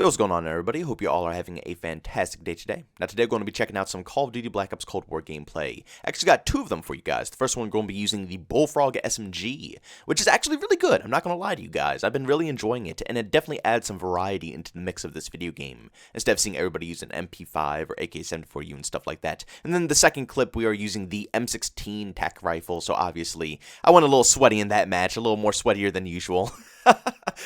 What's going on, everybody? Hope you all are having a fantastic day today. Now today we're going to be checking out some Call of Duty Black Ops Cold War gameplay. Actually got two of them for you guys. The first one we're going to be using the Bullfrog SMG, which is actually really good. I'm not going to lie to you guys. I've been really enjoying it, and it definitely adds some variety into the mix of this video game, instead of seeing everybody use an MP5 or AK-74U and stuff like that. And then the second clip, we are using the M16 TAC rifle, so obviously I went a little sweaty in that match, a little more sweatier than usual.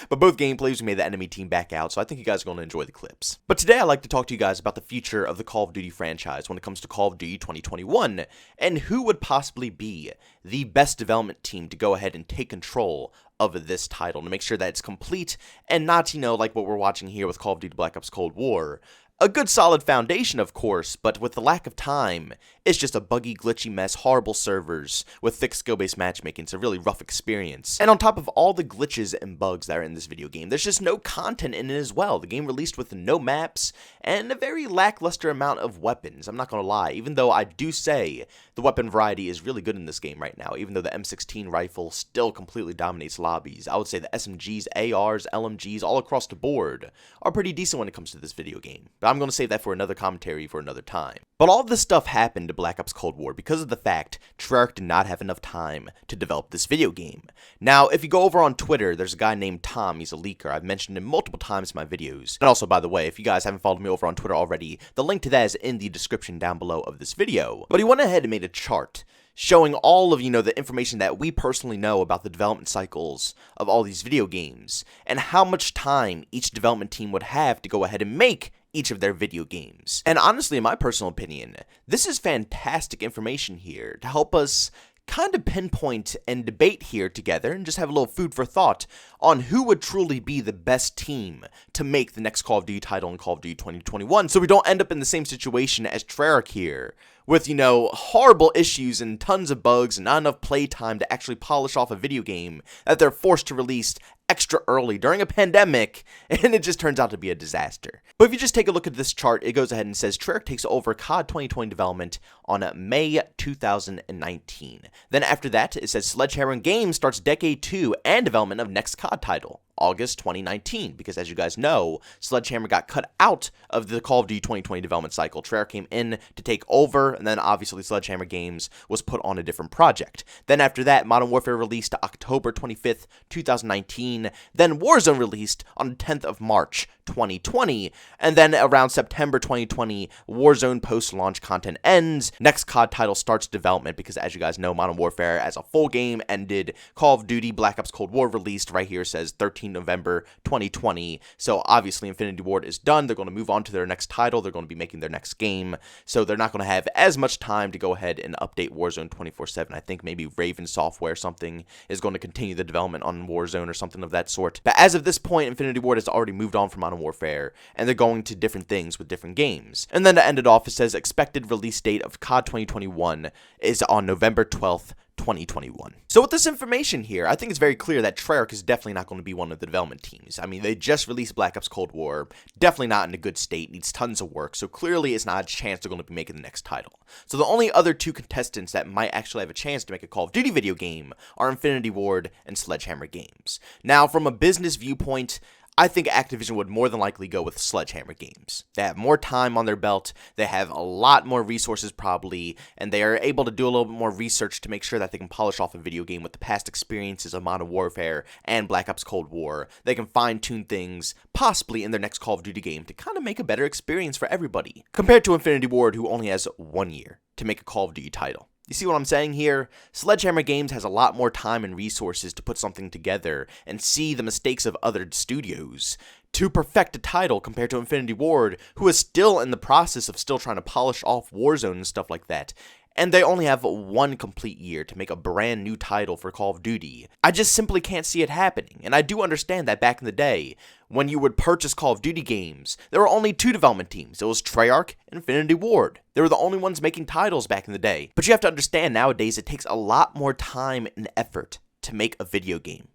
But both gameplays, we made the enemy team back out, so I think you guys are going to enjoy the clips. But today I'd like to talk to you guys about the future of the Call of Duty franchise when it comes to Call of Duty 2021, and who would possibly be the best development team to go ahead and take control of this title to make sure that it's complete and not, like what we're watching here with Call of Duty Black Ops Cold War. A good solid foundation, of course, but with the lack of time, it's just a buggy, glitchy mess, horrible servers with thick skill-based matchmaking. It's a really rough experience. And on top of all the glitches and bugs that are in this video game, there's just no content in it as well. The game released with no maps and a very lackluster amount of weapons. I'm not gonna lie, even though I do say the weapon variety is really good in this game right now, even though the M16 rifle still completely dominates lobbies. I would say the SMGs, ARs, LMGs, all across the board are pretty decent when it comes to this video game. But I'm going to save that for another commentary for another time. But all of this stuff happened to Black Ops Cold War because of the fact Treyarch did not have enough time to develop this video game. Now, if you go over on Twitter, there's a guy named Tom. He's a leaker. I've mentioned him multiple times in my videos. And also, by the way, if you guys haven't followed me over on Twitter already, the link to that is in the description down below of this video. But he went ahead and made a chart showing all of, the information that we personally know about the development cycles of all these video games, and how much time each development team would have to go ahead and make each of their video games. And honestly, in my personal opinion, this is fantastic information here to help us kind of pinpoint and debate here together and just have a little food for thought on who would truly be the best team to make the next Call of Duty title in Call of Duty 2021, so we don't end up in the same situation as Treyarch here, with, horrible issues and tons of bugs and not enough playtime to actually polish off a video game that they're forced to release extra early during a pandemic, and it just turns out to be a disaster. But if you just take a look at this chart, it goes ahead and says Treyarch takes over COD 2020 development on May 2019. Then after that, it says Sledgehammer Games starts Decade 2 and development of next COD title, August 2019, because as you guys know, Sledgehammer got cut out of the Call of Duty 2020 development cycle. Treyarch came in to take over, and then obviously Sledgehammer Games was put on a different project. Then after that, Modern Warfare released October 25th, 2019, then Warzone released on 10th of March 2020, and then around September 2020, Warzone post-launch content ends. Next COD title starts development because, as you guys know, Modern Warfare as a full game ended. Call of Duty Black Ops Cold War released right here, says 13 November 2020. So obviously Infinity Ward is done. They're going to move on to their next title. They're going to be making their next game. So they're not going to have as much time to go ahead and update Warzone 24/7. I think maybe Raven Software or something is going to continue the development on Warzone or something of that sort. But as of this point, Infinity Ward has already moved on from Modern Warfare, and they're going to different things with different games. And then to end it off, it says expected release date of COD 2021 is on November 12th, 2021. So with this information here, I think it's very clear that Treyarch is definitely not going to be one of the development teams. I mean, they just released Black Ops Cold War, definitely not in a good state, needs tons of work, so clearly it's not a chance they're going to be making the next title. So the only other two contestants that might actually have a chance to make a Call of Duty video game are Infinity Ward and Sledgehammer Games. Now, from a business viewpoint, I think Activision would more than likely go with Sledgehammer Games. They have more time on their belt, they have a lot more resources probably, and they are able to do a little bit more research to make sure that they can polish off a video game with the past experiences of Modern Warfare and Black Ops Cold War. They can fine-tune things, possibly in their next Call of Duty game, to kind of make a better experience for everybody, compared to Infinity Ward, who only has 1 year to make a Call of Duty title. You see what I'm saying here? Sledgehammer Games has a lot more time and resources to put something together and see the mistakes of other studios to perfect a title compared to Infinity Ward, who is still in the process of still trying to polish off Warzone and stuff like that. And they only have 1 complete year to make a brand new title for Call of Duty. I just simply can't see it happening, and I do understand that back in the day, when you would purchase Call of Duty games, there were only 2 development teams. It was Treyarch and Infinity Ward. They were the only ones making titles back in the day. But you have to understand, nowadays it takes a lot more time and effort to make a video game,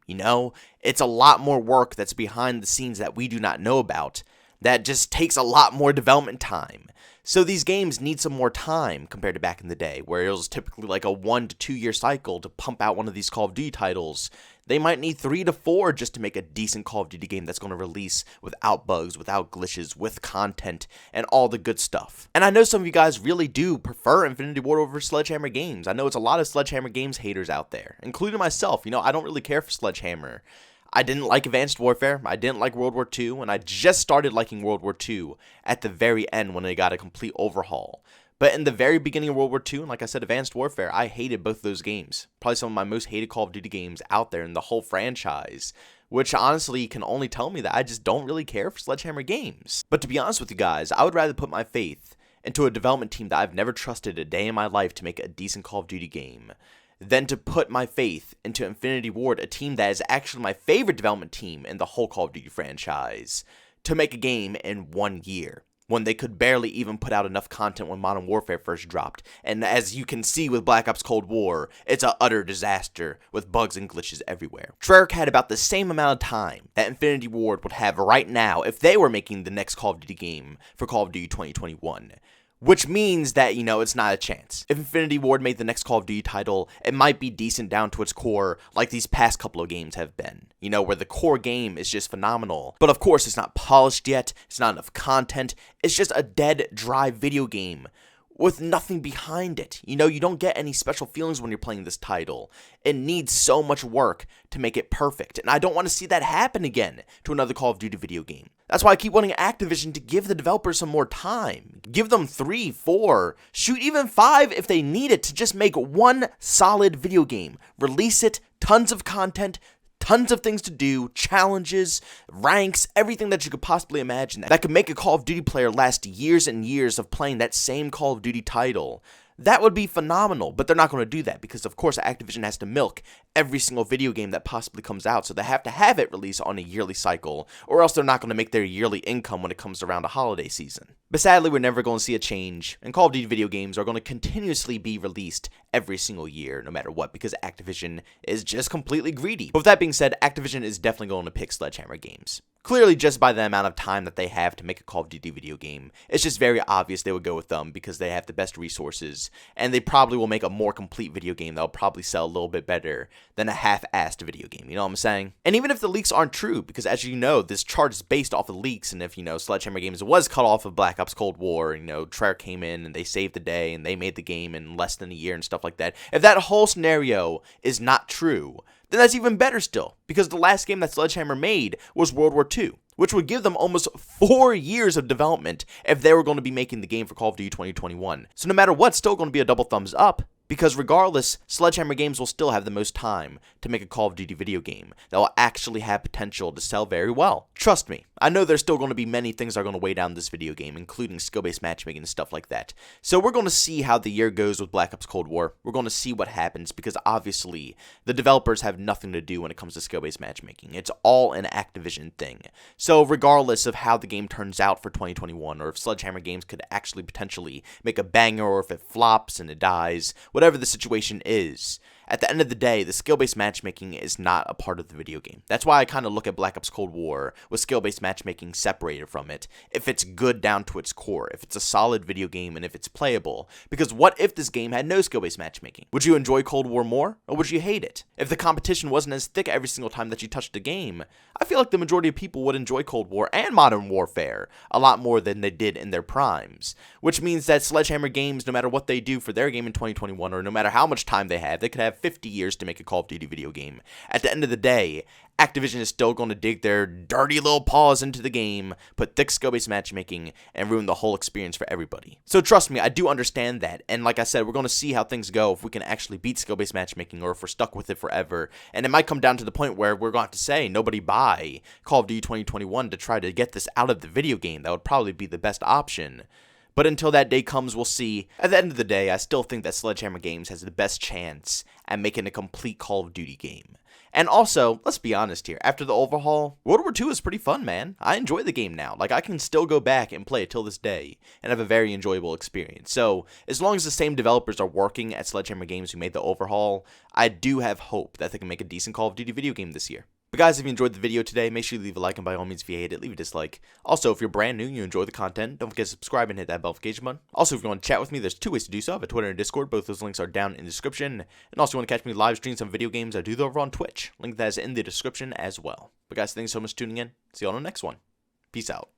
It's a lot more work that's behind the scenes that we do not know about. that just takes a lot more development time. So these games need some more time compared to back in the day, where it was typically like a 1 to 2 year cycle to pump out one of these Call of Duty titles. They might need 3 to 4 just to make a decent Call of Duty game that's going to release without bugs, without glitches, with content, and all the good stuff. And I know some of you guys really do prefer Infinity Ward over Sledgehammer games. I know it's a lot of Sledgehammer games haters out there, including myself. You know, I don't really care for Sledgehammer. I didn't like Advanced Warfare, I didn't like World War II, and I just started liking World War II at the very end when they got a complete overhaul. But in the very beginning of World War II, and like I said, Advanced Warfare, I hated both those games. Probably some of my most hated Call of Duty games out there in the whole franchise, which honestly can only tell me that I just don't really care for Sledgehammer games. But to be honest with you guys, I would rather put my faith into a development team that I've never trusted a day in my life to make a decent Call of Duty game than to put my faith into Infinity Ward, a team that is actually my favorite development team in the whole Call of Duty franchise, to make a game in 1 year, when they could barely even put out enough content when Modern Warfare first dropped. And as you can see with Black Ops Cold War, it's an utter disaster with bugs and glitches everywhere. Treyarch had about the same amount of time that Infinity Ward would have right now if they were making the next Call of Duty game for Call of Duty 2021. Which means that, you know, it's not a chance. If Infinity Ward made the next Call of Duty title, it might be decent down to its core, like these past couple of games have been. You know, where the core game is just phenomenal. But of course, it's not polished yet, it's not enough content, it's just a dead, dry video game with nothing behind it. You know, you don't get any special feelings when you're playing this title. It needs so much work to make it perfect, and I don't want to see that happen again to another Call of Duty video game. That's why I keep wanting Activision to give the developers some more time. Give them 3, 4, shoot even 5 if they need it to just make one solid video game. Release it, tons of content, tons of things to do, challenges, ranks, everything that you could possibly imagine that could make a Call of Duty player last years and years of playing that same Call of Duty title. That would be phenomenal, but they're not going to do that because, of course, Activision has to milk every single video game that possibly comes out, so they have to have it released on a yearly cycle, or else they're not going to make their yearly income when it comes around a holiday season. But sadly, we're never going to see a change, and Call of Duty video games are going to continuously be released every single year, no matter what, because Activision is just completely greedy. But with that being said, Activision is definitely going to pick Sledgehammer games. Clearly, just by the amount of time that they have to make a Call of Duty video game, it's just very obvious they would go with them because they have the best resources, and they probably will make a more complete video game that'll probably sell a little bit better than a half-assed video game, you know what I'm saying? And even if the leaks aren't true, because as you know, this chart is based off of leaks, and if, you know, Sledgehammer Games was cut off of Black Ops Cold War, you know, Treyarch came in and they saved the day, and they made the game in less than a year and stuff like that. If that whole scenario is not true, then that's even better still, because the last game that Sledgehammer made was World War II, which would give them almost 4 years of development if they were going to be making the game for Call of Duty 2021. So no matter what, still going to be a double thumbs up, because regardless, Sledgehammer Games will still have the most time to make a Call of Duty video game that will actually have potential to sell very well. Trust me, I know there's still going to be many things that are going to weigh down this video game, including skill-based matchmaking and stuff like that. So we're going to see how the year goes with Black Ops Cold War. We're going to see what happens, because obviously, the developers have nothing to do when it comes to skill-based matchmaking. It's all an Activision thing. So regardless of how the game turns out for 2021, or if Sledgehammer Games could actually potentially make a banger, or if it flops and it dies, whatever the situation is, at the end of the day, the skill-based matchmaking is not a part of the video game. That's why I kind of look at Black Ops Cold War with skill-based matchmaking separated from it, if it's good down to its core, if it's a solid video game, and if it's playable. Because what if this game had no skill-based matchmaking? Would you enjoy Cold War more, or would you hate it? If the competition wasn't as thick every single time that you touched the game, I feel like the majority of people would enjoy Cold War and Modern Warfare a lot more than they did in their primes. Which means that Sledgehammer Games, no matter what they do for their game in 2021, or no matter how much time they have, they could have 50 years to make a Call of Duty video game. At the end of the day, Activision is still going to dig their dirty little paws into the game, put thick skill-based matchmaking, and ruin the whole experience for everybody. So trust me, I do understand that, and like I said, we're going to see how things go if we can actually beat skill-based matchmaking, or if we're stuck with it forever, and it might come down to the point where we're going to have to say, nobody buy Call of Duty 2021 to try to get this out of the video game. That would probably be the best option. But until that day comes, we'll see. At the end of the day, I still think that Sledgehammer Games has the best chance at making a complete Call of Duty game. And also, let's be honest here, after the overhaul, World War II is pretty fun, man. I enjoy the game now. Like, I can still go back and play it till this day and have a very enjoyable experience. So, as long as the same developers are working at Sledgehammer Games who made the overhaul, I do have hope that they can make a decent Call of Duty video game this year. But guys, if you enjoyed the video today, make sure you leave a like, and by all means, if you hate it, leave a dislike. Also, if you're brand new and you enjoy the content, don't forget to subscribe and hit that notification button. Also, if you want to chat with me, there's two ways to do so. I have a Twitter and Discord. Both those links are down in the description. And also, if you want to catch me live stream some video games, I do that over on Twitch. Link that is in the description as well. But guys, thanks so much for tuning in. See you on the next one. Peace out.